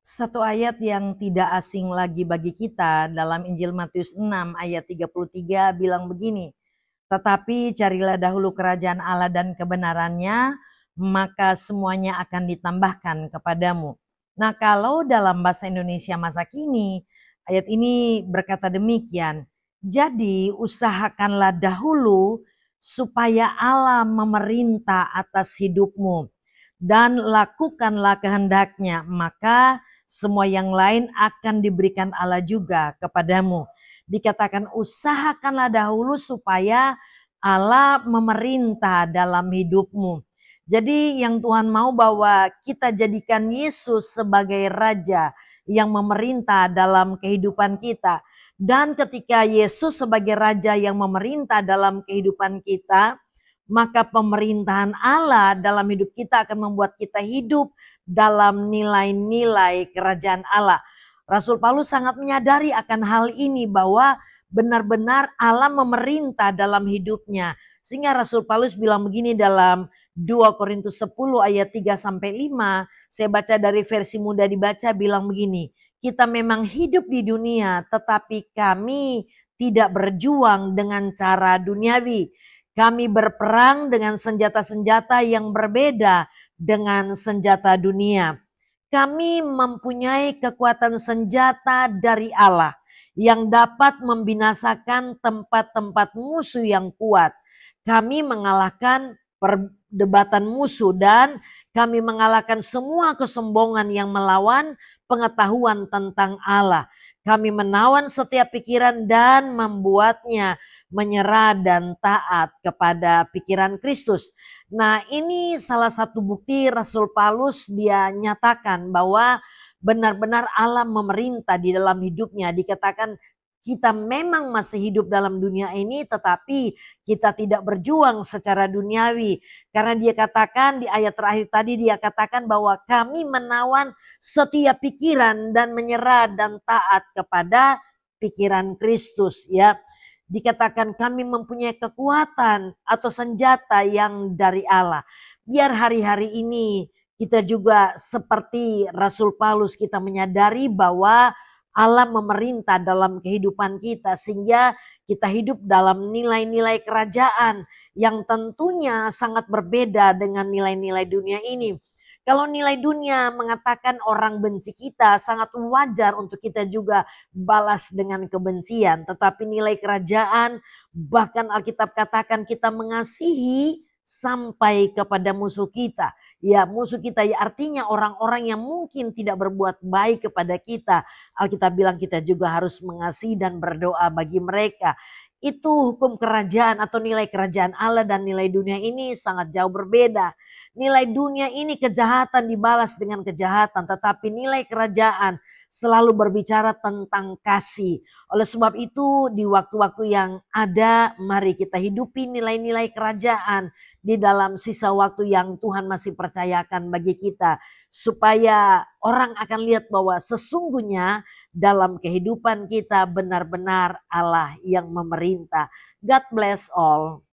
Satu ayat yang tidak asing lagi bagi kita dalam Injil Matius 6 ayat 33 bilang begini, tetapi carilah dahulu kerajaan Allah dan kebenarannya, maka semuanya akan ditambahkan kepadamu. Nah, kalau dalam bahasa Indonesia masa kini, ayat ini berkata demikian, jadi usahakanlah dahulu supaya Allah memerintah atas hidupmu dan lakukanlah kehendaknya, maka semua yang lain akan diberikan Allah juga kepadamu. Dikatakan usahakanlah dahulu supaya Allah memerintah dalam hidupmu. Jadi yang Tuhan mau bahwa kita jadikan Yesus sebagai Raja yang memerintah dalam kehidupan kita. Dan ketika Yesus sebagai Raja yang memerintah dalam kehidupan kita, maka pemerintahan Allah dalam hidup kita akan membuat kita hidup dalam nilai-nilai kerajaan Allah. Rasul Paulus sangat menyadari akan hal ini bahwa benar-benar Allah memerintah dalam hidupnya. Sehingga Rasul Paulus bilang begini dalam 2 Korintus 10 ayat 3 sampai 5. Saya baca dari versi mudah dibaca bilang begini. Kita memang hidup di dunia tetapi kami tidak berjuang dengan cara duniawi. Kami berperang dengan senjata-senjata yang berbeda dengan senjata dunia. Kami mempunyai kekuatan senjata dari Allah yang dapat membinasakan tempat-tempat musuh yang kuat. Kami mengalahkan perdebatan musuh dan kami mengalahkan semua kesombongan yang melawan pengetahuan tentang Allah. Kami menawan setiap pikiran dan membuatnya menyerah dan taat kepada pikiran Kristus. Nah, ini salah satu bukti Rasul Paulus dia nyatakan bahwa benar-benar Allah memerintah di dalam hidupnya. Dikatakan kita memang masih hidup dalam dunia ini tetapi kita tidak berjuang secara duniawi. Karena dia katakan di ayat terakhir tadi dia katakan bahwa kami menawan setiap pikiran dan menyerah dan taat kepada pikiran Kristus ya. Dikatakan kami mempunyai kekuatan atau senjata yang dari Allah. Biar hari-hari ini kita juga seperti Rasul Paulus kita menyadari bahwa Allah memerintah dalam kehidupan kita sehingga kita hidup dalam nilai-nilai kerajaan yang tentunya sangat berbeda dengan nilai-nilai dunia ini. Kalau nilai dunia mengatakan orang benci kita, sangat wajar untuk kita juga balas dengan kebencian. Tetapi nilai kerajaan, bahkan Alkitab katakan kita mengasihi sampai kepada musuh kita. Ya, musuh kita ya artinya orang-orang yang mungkin tidak berbuat baik kepada kita. Alkitab bilang kita juga harus mengasihi dan berdoa bagi mereka. Itu hukum kerajaan atau nilai kerajaan Allah dan nilai dunia ini sangat jauh berbeda. Nilai dunia ini kejahatan dibalas dengan kejahatan, tetapi nilai kerajaan selalu berbicara tentang kasih. Oleh sebab itu di waktu-waktu yang ada mari kita hidupi nilai-nilai kerajaan di dalam sisa waktu yang Tuhan masih percayakan bagi kita. Supaya orang akan lihat bahwa sesungguhnya dalam kehidupan kita benar-benar Allah yang memerintah. God bless all.